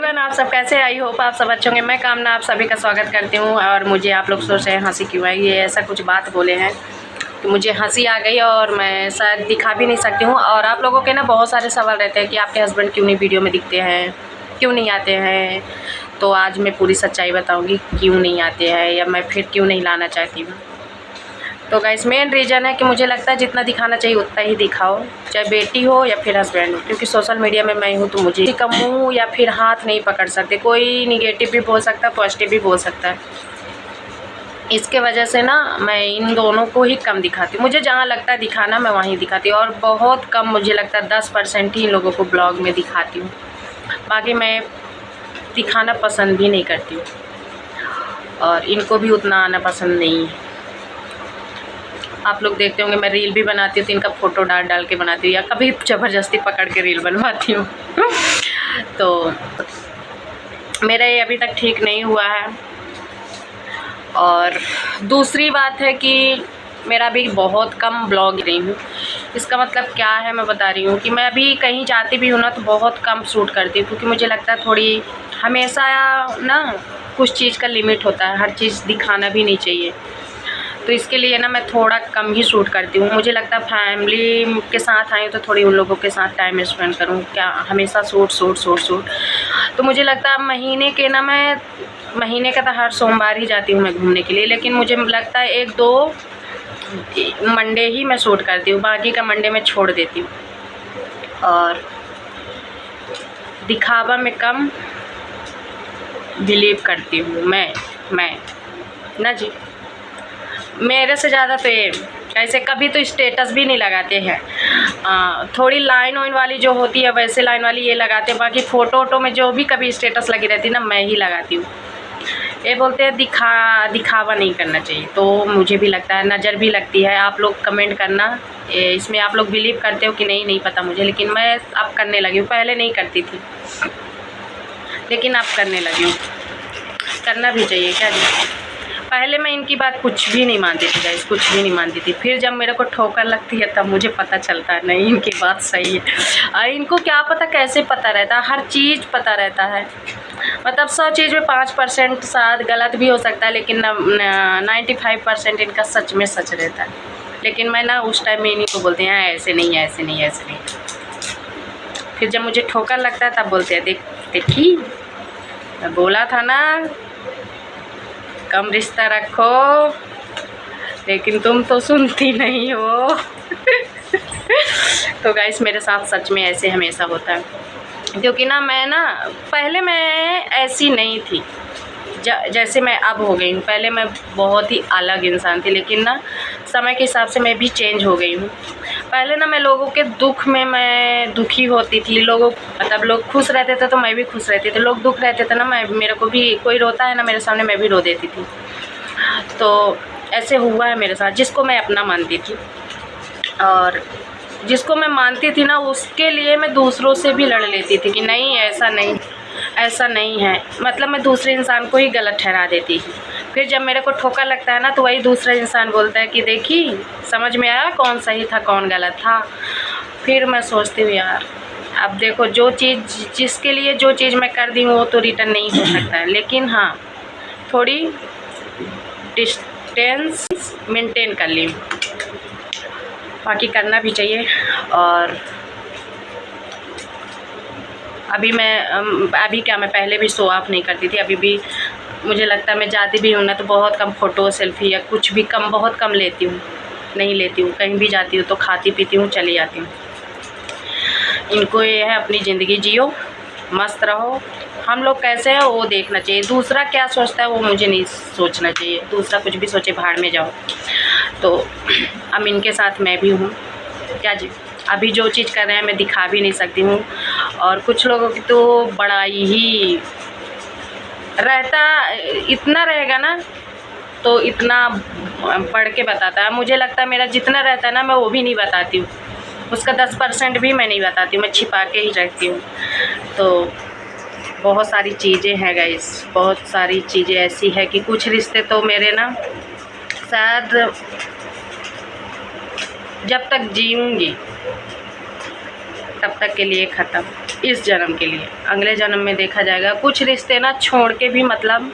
Everyone, आप सब कैसे? आई होप आप सब अच्छे होंगे। मैं कामना आप सभी का स्वागत करती हूँ। और मुझे आप लोग सोच रहे हैं हंसी क्यों आई, ये ऐसा कुछ बात बोले हैं कि मुझे हंसी आ गई और मैं शायद दिखा भी नहीं सकती हूँ। और आप लोगों के ना बहुत सारे सवाल रहते हैं कि आपके हस्बैंड क्यों नहीं वीडियो में दिखते हैं, क्यों नहीं आते हैं। तो आज मैं पूरी सच्चाई बताऊँगी क्यों नहीं आते हैं या मैं फिर क्यों नहीं लाना चाहती हूँ। तो गाइस, मेन रीज़न है कि मुझे लगता है जितना दिखाना चाहिए उतना ही दिखाओ, चाहे बेटी हो या फिर हस्बैंड हो। क्योंकि सोशल मीडिया में मैं हूँ तो मुझे किसी का मुँह या फिर हाथ नहीं पकड़ सकते। कोई निगेटिव भी बोल सकता है, पॉजिटिव भी बोल सकता है। इसके वजह से ना मैं इन दोनों को ही कम दिखाती हूँ। मुझे जहाँ लगता है दिखाना मैं वहीं दिखाती हूँ। और बहुत कम, मुझे लगता है 10% ही इन लोगों को ब्लॉग में दिखाती हूँ। बाकी मैं दिखाना पसंद भी नहीं करती हूँ और इनको भी उतना आना पसंद नहीं है। आप लोग देखते होंगे मैं रील भी बनाती हूँ तो इनका फ़ोटो डाल के बनाती हूँ या कभी ज़बरदस्ती पकड़ के रील बनवाती हूँ। तो मेरा ये अभी तक ठीक नहीं हुआ है। और दूसरी बात है कि मेरा भी बहुत कम ब्लॉग रही हूँ। इसका मतलब क्या है मैं बता रही हूँ कि मैं अभी कहीं जाती भी हूँ ना तो बहुत कम शूट करती हूँ। क्योंकि मुझे लगता है थोड़ी हमेशा ना कुछ चीज़ का लिमिट होता है, हर चीज़ दिखाना भी नहीं चाहिए। तो इसके लिए ना मैं थोड़ा कम ही शूट करती हूँ। मुझे लगता है फैमिली के साथ आई हूँ तो थोड़ी उन लोगों के साथ टाइम स्पेंड करूँ, क्या हमेशा शूट। तो मुझे लगता है महीने का तो हर सोमवार ही जाती हूँ मैं घूमने के लिए। लेकिन मुझे लगता है 1-2 मंडे ही मैं शूट करती हूँ, बाकी का मंडे मैं छोड़ देती हूँ। और दिखावा में कम बिलीव करती हूँ मैं ना जी। मेरे से ज़्यादा तो ये ऐसे कभी तो स्टेटस भी नहीं लगाते हैं। थोड़ी लाइन वाइन वाली जो होती है वैसे लाइन वाली ये लगाते हैं। बाकी फ़ोटो में जो भी कभी स्टेटस लगी रहती है ना मैं ही लगाती हूँ। ये बोलते हैं दिखावा नहीं करना चाहिए। तो मुझे भी लगता है, नज़र भी लगती है। आप लोग कमेंट करना इसमें, आप लोग बिलीव करते हो कि नहीं पता मुझे। लेकिन मैं अब करने लगी हूँ, पहले नहीं करती थी लेकिन अब करने लगी हूँ। करना भी चाहिए क्या जी। पहले मैं इनकी बात कुछ भी नहीं मानती थी गाइस, कुछ भी नहीं मानती थी। फिर जब मेरे को ठोकर लगती है तब मुझे पता चलता है नहीं इनकी बात सही है। इनको क्या पता कैसे पता रहता है, हर चीज़ पता रहता है। मतलब 100 चीज़ में 5% शायद गलत भी हो सकता है लेकिन 95% इनका सच में सच रहता है। लेकिन मैं ना उस टाइम में इन्हीं को बोलते हैं ऐसे नहीं। फिर जब मुझे ठोकर लगता है तब बोलते हैं देखी मैं बोला था ना कम रिश्ता रखो, लेकिन तुम तो सुनती नहीं हो। तो गाइस, मेरे साथ सच में ऐसे हमेशा होता है। क्योंकि ना पहले मैं ऐसी नहीं थी जैसे मैं अब हो गई हूँ। पहले मैं बहुत ही अलग इंसान थी लेकिन ना समय के हिसाब से मैं भी चेंज हो गई हूँ। पहले ना मैं लोगों के दुख में मैं दुखी होती थी। लोग खुश रहते थे तो मैं भी खुश रहती थी। लोग दुख रहते थे ना मेरे को भी, कोई रोता है ना मेरे सामने मैं भी रो देती थी। तो ऐसे हुआ है मेरे साथ, जिसको मैं अपना मानती थी। और जिसको मैं मानती थी ना उसके लिए मैं दूसरों से भी लड़ लेती थी कि नहीं ऐसा नहीं है। मतलब मैं दूसरे इंसान को ही गलत ठहरा देती थी। फिर जब मेरे को ठोकर लगता है ना तो वही दूसरा इंसान बोलता है कि देखी समझ में आया कौन सही था कौन गलत था। फिर मैं सोचती हूँ यार अब देखो, जो चीज़ जिसके लिए जो चीज़ मैं कर दी हूँ वो तो रिटर्न नहीं हो सकता है। लेकिन हाँ, थोड़ी डिस्टेंस मेंटेन कर ली, बाकी करना भी चाहिए। और अभी क्या, मैं पहले भी शो ऑफ नहीं करती थी। अभी भी मुझे लगता है मैं जाती भी हूँ ना तो बहुत कम फ़ोटो सेल्फी या कुछ भी बहुत कम लेती हूँ, नहीं लेती हूँ। कहीं भी जाती हूँ तो खाती पीती हूँ चली जाती हूँ। इनको ये है अपनी ज़िंदगी जियो, मस्त रहो। हम लोग कैसे हैं वो देखना चाहिए, दूसरा क्या सोचता है वो मुझे नहीं सोचना चाहिए। दूसरा कुछ भी सोचे भाड़ में जाओ। तो अब इनके साथ मैं भी हूँ क्या जी। अभी जो चीज़ कर रहे हैं मैं दिखा भी नहीं सकती हूँ। और कुछ लोगों की तो बड़ाई ही रहता, इतना रहेगा ना तो इतना पढ़ के बताता है। मुझे लगता है मेरा जितना रहता है ना मैं वो भी नहीं बताती हूँ, उसका 10% भी मैं नहीं बताती हूँ, मैं छिपा के ही रखती हूँ। तो बहुत सारी चीज़ें हैं गाइस, बहुत सारी चीज़ें ऐसी है कि कुछ रिश्ते तो मेरे ना शायद जब तक जीऊँगी तब तक के लिए ख़त्म, इस जन्म के लिए। अगले जन्म में देखा जाएगा। कुछ रिश्ते ना छोड़ के भी मतलब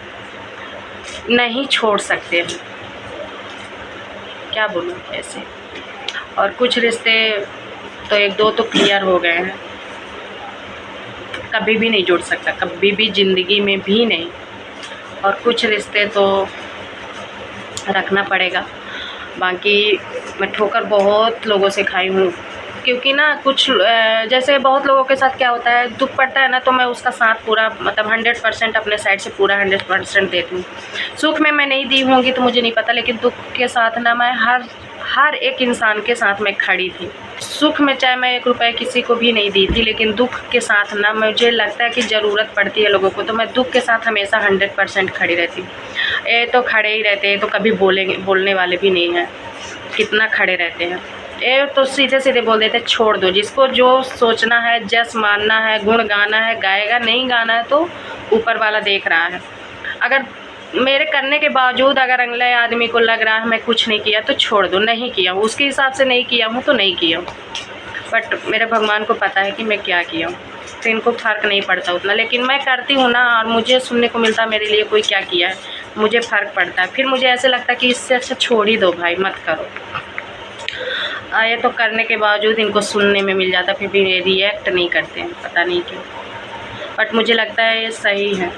नहीं छोड़ सकते हैं, क्या बोलूँ ऐसे। और कुछ रिश्ते तो एक दो तो क्लियर हो गए हैं, कभी भी नहीं जुड़ सकता, कभी भी ज़िंदगी में भी नहीं। और कुछ रिश्ते तो रखना पड़ेगा। बाकी मैं ठोकर बहुत लोगों से खाई हूँ, क्योंकि ना कुछ जैसे बहुत लोगों के साथ क्या होता है, दुख पड़ता है ना तो मैं उसका साथ पूरा मतलब 100% अपने साइड से पूरा 100% देती हूँ। सुख में मैं नहीं दी होंगी तो मुझे नहीं पता, लेकिन दुख के साथ ना मैं हर एक इंसान के साथ मैं खड़ी थी। सुख में चाहे मैं 1 रुपये किसी को भी नहीं दी थी, लेकिन दुख के साथ ना मुझे लगता है कि ज़रूरत पड़ती है लोगों को, तो मैं दुख के साथ हमेशा 100% खड़ी रहती हूँ। ये तो खड़े ही रहते हैं, तो कभी बोलने वाले भी नहीं हैं, कितना खड़े रहते हैं। ये तो सीधे सीधे बोल देते छोड़ दो, जिसको जो सोचना है, जस मानना है, गुण गाना है गाएगा, नहीं गाना है तो ऊपर वाला देख रहा है। अगर मेरे करने के बावजूद अगर अगले आदमी को लग रहा है मैं कुछ नहीं किया तो छोड़ दो, नहीं किया हूँ, उसके हिसाब से नहीं किया हूँ तो नहीं किया हूँ। बट मेरे भगवान को पता है कि मैं क्या किया हूँ, तो इनको फ़र्क नहीं पड़ता उतना, लेकिन मैं करती हूँ ना, और मुझे सुनने को मिलता है मेरे लिए कोई क्या किया है, मुझे फ़र्क पड़ता है। फिर मुझे ऐसे लगता है कि इससे अच्छा छोड़ ही दो भाई, मत करो। ये तो करने के बावजूद इनको सुनने में मिल जाता, फिर भी रिएक्ट नहीं करते हैं, पता नहीं क्यों। बट मुझे लगता है ये सही है।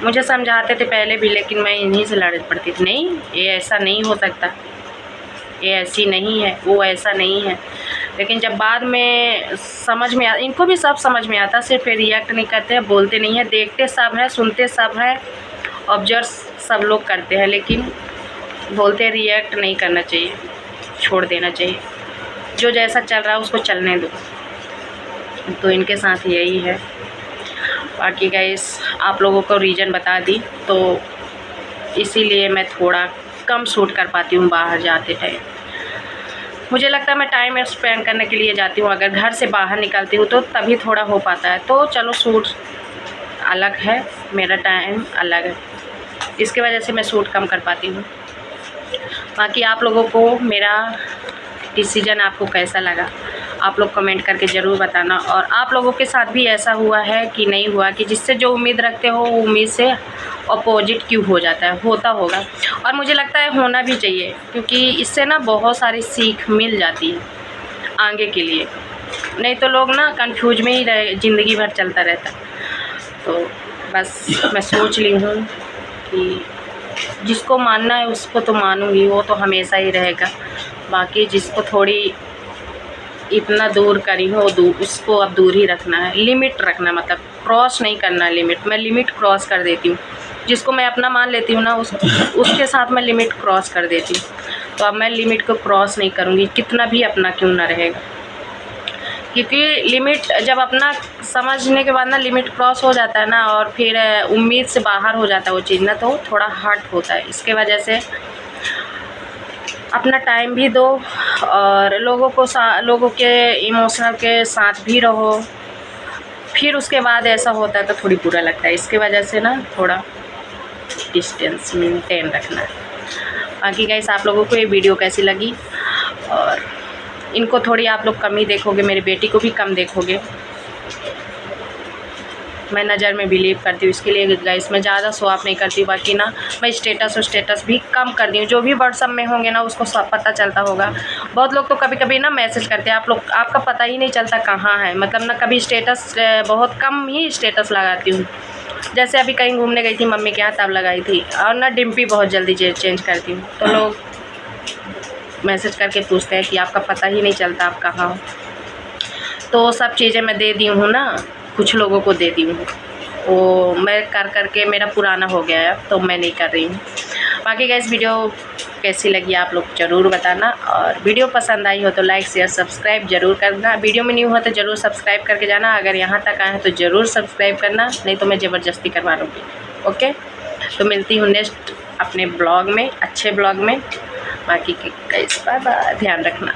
मुझे समझाते थे पहले भी, लेकिन मैं इन्हीं से लड़ पड़ती थी, नहीं ये ऐसा नहीं हो सकता, ये ऐसी नहीं है, वो ऐसा नहीं है। लेकिन जब बाद में समझ में इनको भी सब समझ में आता, सिर्फ रिएक्ट नहीं करते हैं, बोलते नहीं हैं, देखते सब हैं, सुनते सब हैं, ऑब्जर्व सब लोग करते हैं, लेकिन बोलते रिएक्ट नहीं करना चाहिए, छोड़ देना चाहिए। जो जैसा चल रहा है उसको चलने दो। तो इनके साथ यही है। बाकी गाइस आप लोगों को रीज़न बता दी, तो इसीलिए मैं थोड़ा कम शूट कर पाती हूँ बाहर जाते टाइम। मुझे लगता है मैं टाइम स्पेंड करने के लिए जाती हूँ, अगर घर से बाहर निकलती हूँ तो तभी थोड़ा हो पाता है। तो चलो शूट अलग है, मेरा टाइम अलग है, इसकी वजह से मैं शूट कम कर पाती हूँ। बाकी आप लोगों को मेरा डिसीजन आपको कैसा लगा, आप लोग कमेंट करके ज़रूर बताना। और आप लोगों के साथ भी ऐसा हुआ है कि नहीं हुआ, कि जिससे जो उम्मीद रखते हो वो उम्मीद से अपोजिट क्यों हो जाता है, होता होगा। और मुझे लगता है होना भी चाहिए, क्योंकि इससे ना बहुत सारी सीख मिल जाती है आगे के लिए। नहीं तो लोग ना कंफ्यूज में ही ज़िंदगी भर चलता रहता। तो बस मैं सोच ली हूँ कि जिसको मानना है उसको तो मानूंगी, वो तो हमेशा ही रहेगा। बाकी जिसको थोड़ी इतना दूर करी हो उसको अब दूर ही रखना है, लिमिट रखना, मतलब क्रॉस नहीं करना लिमिट। मैं लिमिट क्रॉस कर देती हूँ, जिसको मैं अपना मान लेती हूँ ना उसके साथ मैं लिमिट क्रॉस कर देती हूँ। तो अब मैं लिमिट को क्रॉस नहीं करूँगी, कितना भी अपना क्यों ना रहेगा। क्योंकि लिमिट जब अपना समझने के बाद ना लिमिट क्रॉस हो जाता है ना, और फिर उम्मीद से बाहर हो जाता है वो चीज़ ना, तो थोड़ा हर्ट होता है। इसके वजह से अपना टाइम भी दो, और लोगों के इमोशनल के साथ भी रहो। फिर उसके बाद ऐसा होता है तो थोड़ी बुरा लगता है, इसके वजह से ना थोड़ा डिस्टेंस मेंटेन रखना है। बाकी गाइस आप लोगों को ये वीडियो कैसी लगी, और इनको थोड़ी आप लोग कम ही देखोगे, मेरी बेटी को भी कम देखोगे, मैं नज़र में बिलीव करती हूँ। इसके लिए गाइस मैं ज़्यादा शो ऑफ नहीं करती हूँ। बाकी ना मैं स्टेटस भी कम कर दी हूँ, जो भी व्हाट्सअप में होंगे ना उसको सब पता चलता होगा। बहुत लोग तो कभी कभी ना मैसेज करते हैं, आपका पता ही नहीं चलता कहाँ है, मतलब ना कभी स्टेटस, बहुत कम ही स्टेटस लगाती हूँ। जैसे अभी कहीं घूमने गई थी मम्मी के यहाँ तब लगाई थी, और ना डिम्पी बहुत जल्दी चेंज करती हूँ, तो लोग मैसेज करके पूछते हैं कि आपका पता ही नहीं चलता आप कहाँ हो। तो सब चीज़ें मैं दे दी हूँ ना, कुछ लोगों को दे दी हूँ, वो मैं कर के मेरा पुराना हो गया है, तो मैं नहीं कर रही हूँ। बाकी गाइस वीडियो कैसी लगी आप लोग ज़रूर बताना, और वीडियो पसंद आई हो तो लाइक शेयर सब्सक्राइब ज़रूर करना। वीडियो में न्यू हो तो ज़रूर सब्सक्राइब करके जाना, अगर यहाँ तक आए हैं तो ज़रूर सब्सक्राइब करना, नहीं तो मैं ज़बरदस्ती करवा लूँगी। ओके, तो मिलती हूँ नेक्स्ट अपने ब्लॉग में, अच्छे ब्लॉग में। बाकी गाइस बाय बाय, ध्यान रखना।